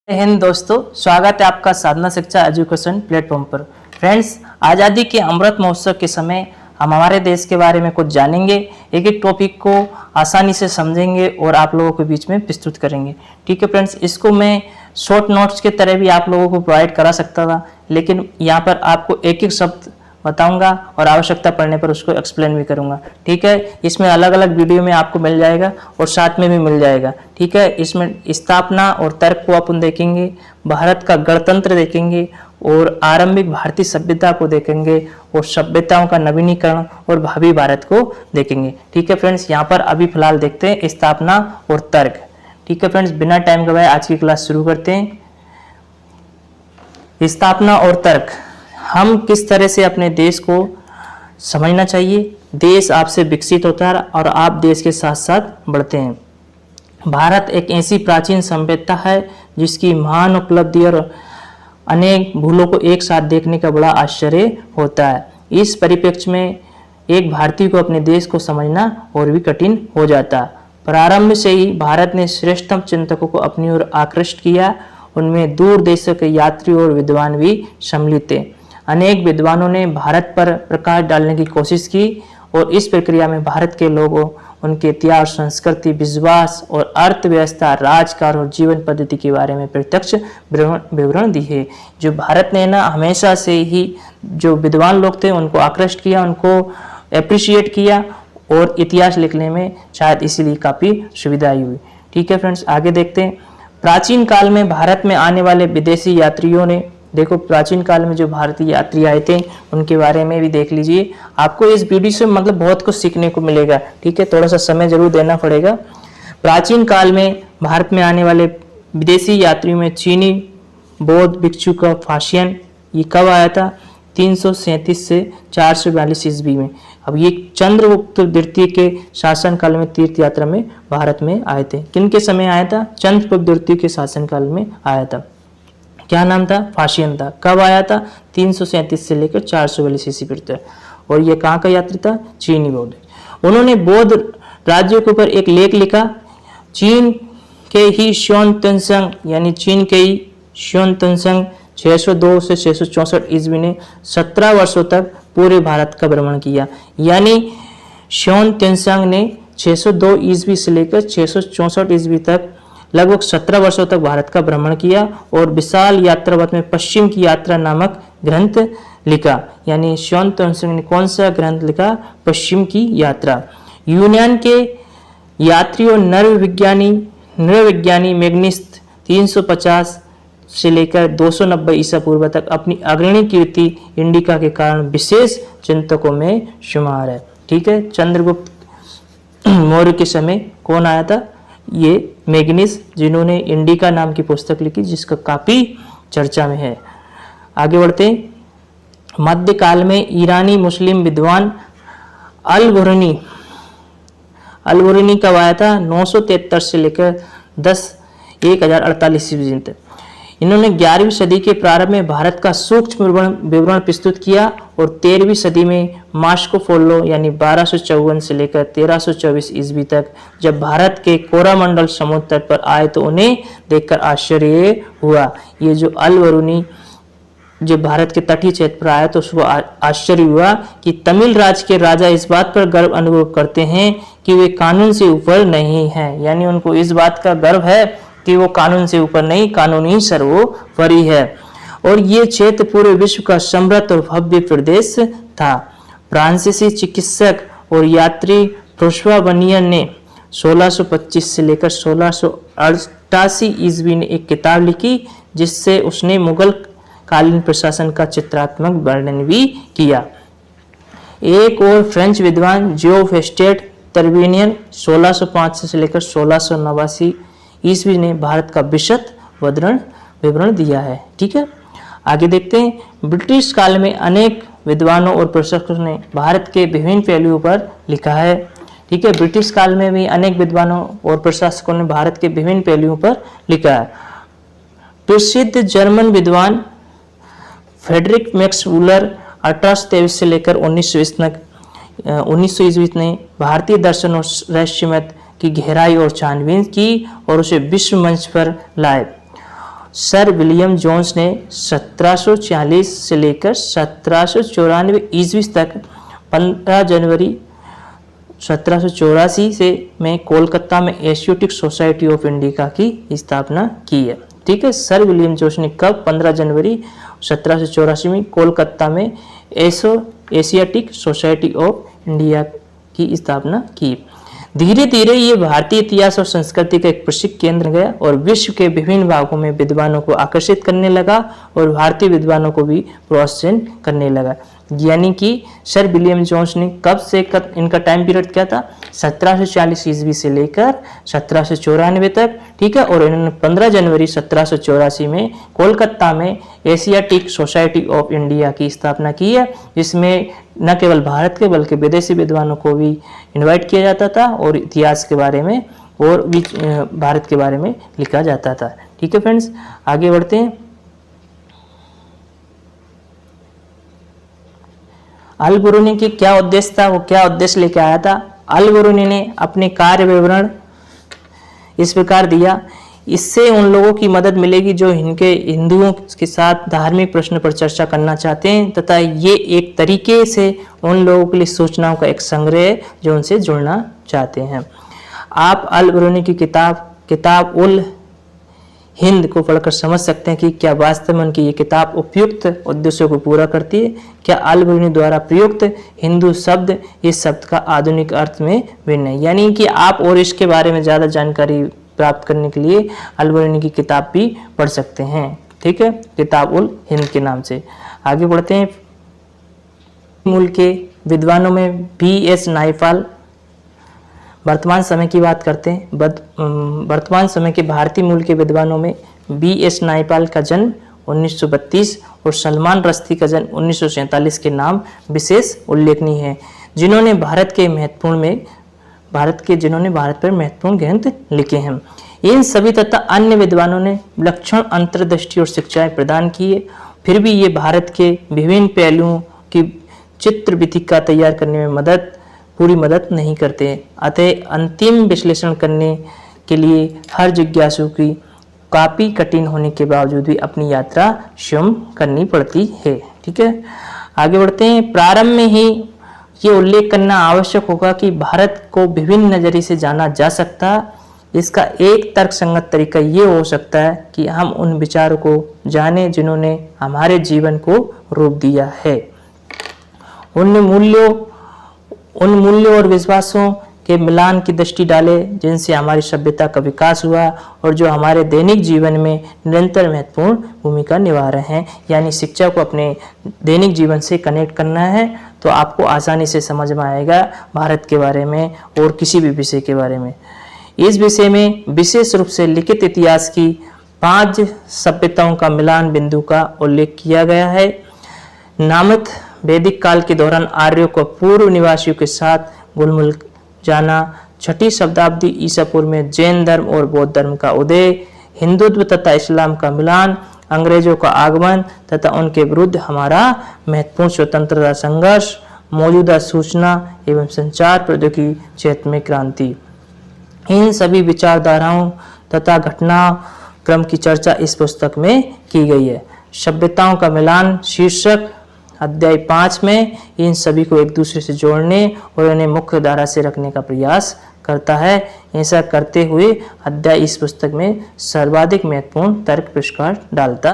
हिंद दोस्तों, स्वागत है आपका साधना शिक्षा एजुकेशन प्लेटफॉर्म पर। फ्रेंड्स, आज़ादी के अमृत महोत्सव के समय हम हमारे देश के बारे में कुछ जानेंगे, एक एक टॉपिक को आसानी से समझेंगे और आप लोगों के बीच में प्रस्तुत करेंगे। ठीक है फ्रेंड्स, इसको मैं शॉर्ट नोट्स की तरह भी आप लोगों को प्रोवाइड करा सकता था, लेकिन यहाँ पर आपको एक एक शब्द बताऊंगा और आवश्यकता पड़ने पर उसको एक्सप्लेन भी करूंगा। ठीक है, इसमें अलग अलग वीडियो में आपको मिल जाएगा और साथ में भी मिल जाएगा। ठीक है, इसमें स्थापना और तर्क को अपन देखेंगे, भारत का गणतंत्र देखेंगे और आरंभिक भारतीय सभ्यता को देखेंगे और सभ्यताओं का नवीनीकरण और भावी भारत को देखेंगे। ठीक है फ्रेंड्स, यहाँ पर अभी फिलहाल देखते हैं स्थापना और तर्क। ठीक है फ्रेंड्स, बिना टाइम गवाए आज की क्लास शुरू करते हैं। स्थापना और तर्क, हम किस तरह से अपने देश को समझना चाहिए। देश आपसे विकसित होता है और आप देश के साथ साथ बढ़ते हैं। भारत एक ऐसी प्राचीन सभ्यता है जिसकी महान उपलब्धि और अनेक भूलों को एक साथ देखने का बड़ा आश्चर्य होता है। इस परिप्रेक्ष्य में एक भारतीय को अपने देश को समझना और भी कठिन हो जाता है। प्रारंभ से ही भारत ने श्रेष्ठतम चिंतकों को अपनी ओर आकृष्ट किया, उनमें दूर देशों के यात्री और विद्वान भी सम्मिलित थे। अनेक विद्वानों ने भारत पर प्रकाश डालने की कोशिश की और इस प्रक्रिया में भारत के लोगों, उनके इतिहास, संस्कृति, विश्वास और अर्थव्यवस्था, राजकारण और जीवन पद्धति के बारे में प्रत्यक्ष विवरण दिए। जो भारत ने ना हमेशा से ही जो विद्वान लोग थे उनको आकृष्ट किया, उनको अप्रिशिएट किया और इतिहास लिखने में शायद इसीलिए काफ़ी सुविधा हुई। ठीक है फ्रेंड्स, आगे देखते हैं। प्राचीन काल में भारत में आने वाले विदेशी यात्रियों ने, देखो प्राचीन काल में जो भारतीय यात्री आए थे उनके बारे में भी देख लीजिए। आपको इस वीडियो से मतलब बहुत कुछ सीखने को मिलेगा। ठीक है, थोड़ा सा समय जरूर देना पड़ेगा। प्राचीन काल में भारत में आने वाले विदेशी यात्रियों में चीनी बौद्ध भिक्षु का फासियन, ये कब आया था? 337 से 442 ईस्वी में। अब ये चंद्रगुप्त द्वितीय के शासनकाल में तीर्थ यात्रा में भारत में आए थे। किन के समय आया था? चंद्रगुप्त द्वितीय के शासनकाल में आया था। क्या नाम था? फासियन था। कब आया था? 337 से लेकर 442 ईस्वी तक। और ये कहाँ का यात्री था? चीनी बौद्ध। उन्होंने बौद्ध राज्यों के ऊपर एक लेख लिखा। चीन के ही श्योन तुनसंग, यानी चीन के ही श्योन तुनसंग 602 से 664 ईस्वी ने 17 वर्षों तक पूरे भारत का भ्रमण किया। यानी श्योन तुनसंग ने 602 ईस्वी से लेकर 664 ईस्वी तक लगभग 17 वर्षों तक भारत का भ्रमण किया और विशाल यात्रावत में पश्चिम की यात्रा नामक ग्रंथ लिखा। यानी श्योन तुनसंग ने कौन सा ग्रंथ लिखा? पश्चिम की यात्रा। यूनान के यात्री और नृविज्ञानी मैग्निस 350 से लेकर 290 ईसा पूर्व तक अपनी अग्रणी कीर्ति इंडिका के कारण विशेष चिंतकों में शुमार है। ठीक है, चंद्रगुप्त मौर्य के समय कौन आया था? ये मैग्निस, जिन्होंने इंडिका नाम की पुस्तक लिखी जिसका काफी चर्चा में है। आगे बढ़ते हैं। मध्यकाल में ईरानी मुस्लिम विद्वान अल-बुरनी कब आया था? 973 से लेकर 1048 ईस्वी तक। इन्होंने 11वीं सदी के प्रारंभ में भारत का सूक्ष्म विवरण प्रस्तुत किया और 13वीं सदी में मास्को पोलो यानी 1254 से लेकर 1324 ईस्वी तक जब भारत के कोरामंडल समुद्र तट पर आए तो उन्हें देखकर आश्चर्य हुआ। ये जो अल-बरूनी जब भारत के तटीय क्षेत्र पर आया तो उसको आश्चर्य हुआ कि तमिल राज्य के राजा इस बात पर गर्व अनुभव करते हैं कि वे कानून से ऊपर नहीं हैं। यानी उनको इस बात का गर्व है कि वो कानून से ऊपर नहीं, कानून ही सर्वोपरि है। और ये क्षेत्र पूरे विश्व का समृद्ध और भव्य प्रदेश था। फ्रांसीसी चिकित्सक और यात्री फ्रांसवा बनियन ने 1625 से लेकर 1688 ईस्वी में एक किताब लिखी जिससे उसने मुगल कालीन प्रशासन का चित्रात्मक वर्णन भी किया। एक और फ्रेंच विद्वान जियोफेस्टेट टर्बिनियन 1605 से लेकर 1689 ईस्वी ने भारत का विशद विवरण दिया है। ठीक है, आगे देखते हैं। ब्रिटिश काल में अनेक विद्वानों और प्रशासकों ने भारत के विभिन्न पहलुओं पर लिखा है। ठीक है, ब्रिटिश काल में भी अनेक विद्वानों और प्रशासकों ने भारत के विभिन्न पहलुओं पर लिखा है। प्रसिद्ध जर्मन विद्वान फ्रेडरिक मैक्स वूलर 1823 से लेकर 1900 ईस्वी ने भारतीय दर्शन और रहस्यमय की गहराई और छानबीन की और उसे विश्व मंच पर लाए। सर विलियम जोन्स ने 1740 से लेकर 1794 ईस्वी तक 15 जनवरी 1784 से में कोलकाता में एशियोटिक सोसाइटी ऑफ इंडिया की स्थापना की है। ठीक है, सर विलियम जोन्स ने कब? 15 जनवरी 1784 में कोलकाता में एशियाटिक सोसाइटी ऑफ इंडिया की स्थापना की। धीरे धीरे ये भारतीय इतिहास और संस्कृति का एक प्रसिद्ध केंद्र गया और विश्व के विभिन्न भागों में विद्वानों को आकर्षित करने लगा और भारतीय विद्वानों को भी प्रोत्साहन करने लगा। यानी कि सर विलियम जोन्स ने कब से इनका टाइम पीरियड क्या था? 1740 ईस्वी से लेकर 1794 तक। ठीक है, और इन्होंने 15 जनवरी 1784 में कोलकाता में एशियाटिक सोसाइटी ऑफ इंडिया की स्थापना की है, जिसमें न केवल भारत के बल्कि विदेशी विद्वानों को भी इनवाइट किया जाता था और इतिहास के बारे में और भी भारत के बारे में लिखा जाता था। ठीक है फ्रेंड्स, आगे बढ़ते हैं। अल बिरूनी की क्या उद्देश्य था? वो क्या उद्देश्य लेके आया था? अल बिरूनी ने अपने कार्य विवरण इस प्रकार दिया, इससे उन लोगों की मदद मिलेगी जो हिंदुओं के साथ धार्मिक प्रश्न पर चर्चा करना चाहते हैं, तथा ये एक तरीके से उन लोगों के लिए सूचनाओं का एक संग्रह है जो उनसे जुड़ना चाहते हैं। आप अल बिरूनी की किताब उल हिंद को पढ़कर समझ सकते हैं कि क्या वास्तव में उनकी ये किताब उपयुक्त उद्देश्यों को पूरा करती है। क्या अल बिरूनी द्वारा प्रयुक्त हिंदू शब्द इस शब्द का आधुनिक अर्थ में भिन्न है? यानी कि आप और इसके बारे में ज़्यादा जानकारी प्राप्त करने के लिए अल बिरूनी की किताब भी पढ़ सकते हैं। ठीक है, किताब उल हिंद के नाम से। आगे बढ़ते हैं। मूल के विद्वानों में B.S. नायपाल, वर्तमान समय की बात करते हैं। वर्तमान समय के भारतीय मूल के विद्वानों में B.S. नायपाल का जन्म 1932 और सलमान रश्दी का जन्म 1947 के नाम विशेष उल्लेखनीय है, जिन्होंने भारत पर महत्वपूर्ण ग्रंथ लिखे हैं। इन सभी तथा अन्य विद्वानों ने विलक्षण अंतर्दृष्टि और शिक्षाएं प्रदान की है, फिर भी ये भारत के विभिन्न पहलुओं की चित्र विधिका तैयार करने में पूरी मदद नहीं करते। अतः अंतिम विश्लेषण करने के लिए हर जिज्ञासु की काफी कठिन होने के बावजूद भी अपनी यात्रा स्वयं करनी पड़ती है। ठीक है, आगे बढ़ते हैं। प्रारंभ में ही ये उल्लेख करना आवश्यक होगा कि भारत को विभिन्न नजरिए से जाना जा सकता। इसका एक तर्कसंगत तरीका ये हो सकता है कि हम उन विचारों को जानें जिन्होंने हमारे जीवन को रूप दिया है, उन मूल्यों और विश्वासों के मिलान की दृष्टि डालें जिनसे हमारी सभ्यता का विकास हुआ और जो हमारे दैनिक जीवन में निरंतर महत्वपूर्ण भूमिका निभा रहे हैं। यानी शिक्षा को अपने दैनिक जीवन से कनेक्ट करना है तो आपको आसानी से समझ में आएगा भारत के बारे में और किसी भी विषय के बारे में। इस विषय में विशेष रूप से लिखित इतिहास की 5 सभ्यताओं का मिलान बिंदु का उल्लेख किया गया है। नामत वैदिक काल के दौरान आर्यों को पूर्व निवासियों के साथ घुल-मिल जाना, 6ठी शताब्दी ईसा पूर्व में जैन धर्म और बौद्ध धर्म का उदय, हिंदुत्व तथा इस्लाम का मिलान, अंग्रेजों का आगमन तथा उनके विरुद्ध हमारा महत्वपूर्ण स्वतंत्रता संघर्ष, मौजूदा सूचना एवं संचार प्रौद्योगिकी क्षेत्र में क्रांति। इन सभी विचारधाराओं तथा घटनाक्रम की चर्चा इस पुस्तक में की गई है। सभ्यताओं का मिलान शीर्षक अध्याय 5 में इन सभी को एक दूसरे से जोड़ने और इन्हें मुख्य धारा से रखने का प्रयास करता है। ऐसा करते हुए अध्याय इस पुस्तक में सर्वाधिक महत्वपूर्ण तर्क पुरस्कार डालता